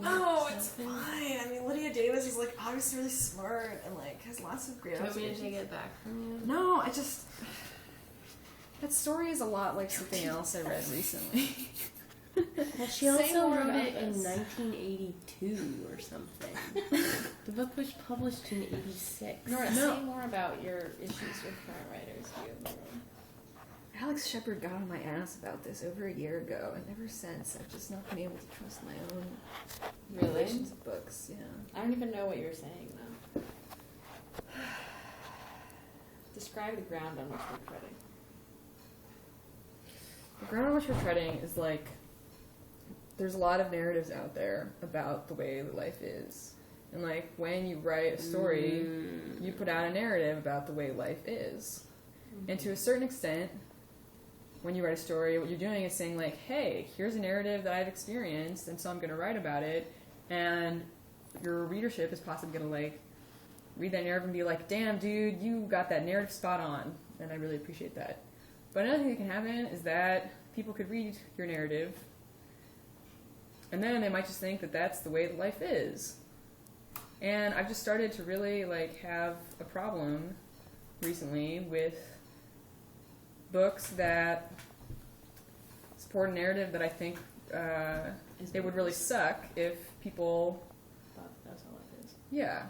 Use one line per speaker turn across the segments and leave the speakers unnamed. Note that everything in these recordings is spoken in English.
Oh, it's fine. I mean, Lydia Davis is, like, obviously really smart and, like, has lots of great
observations. Do you want me to take it back from you?
No, I just... That story is a lot like something else I read recently.
Well, she also wrote it in 1982 or something. The book was published in 86.
Nora, say more about your issues with current writers.
Alex Shepard got on my ass about this over a year ago, and ever since I've just not been able to trust my own relations of books. Yeah.
I don't even know what you're saying, though. Describe the ground on which we're treading.
The ground on which we're treading is like, there's a lot of narratives out there about the way life is. And like, when you write a story, you put out a narrative about the way life is. Mm-hmm. And to a certain extent, when you write a story, what you're doing is saying like, hey, here's a narrative that I've experienced, and so I'm going to write about it. And your readership is possibly going to like, read that narrative and be like, damn, dude, you got that narrative spot on. And I really appreciate that. But another thing that can happen is that people could read your narrative, and then they might just think that that's the way that life is. And I've just started to really like have a problem recently with books that support a narrative that I think it would really suck if people
thought that's how life is.
Yeah.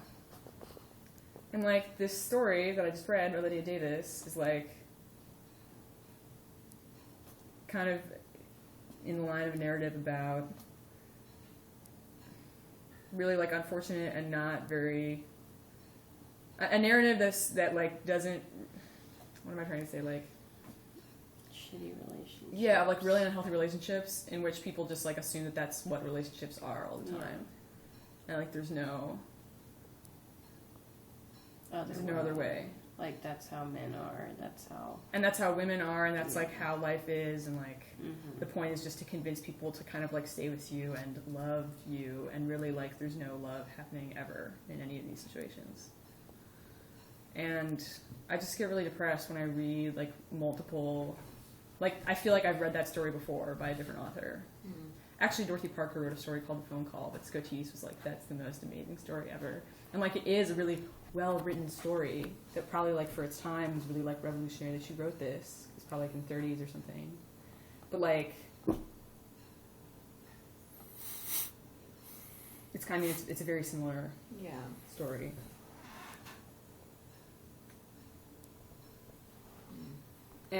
And like this story that I just read by Lydia Davis is like kind of in the line of a narrative about really like unfortunate and not very a narrative that like doesn't, what am I trying to say, like
shitty relationships.
Yeah, like really unhealthy relationships in which people just like assume that that's what relationships are all the time. And like there's no other way.
Like that's how men are,
and that's how women are, and that's like how life is, and like the point is just to convince people to kind of like stay with you and love you, and really like there's no love happening ever in any of these situations. And I just get really depressed when I read like multiple, like I feel like I've read that story before by a different author. Actually, Dorothy Parker wrote a story called The Phone Call, but Scotese was like, that's the most amazing story ever. And like it is a really well-written story that probably like for its time was really like revolutionary that she wrote this. It's probably like in the 30s or something. But like it's kind of it's a very similar story.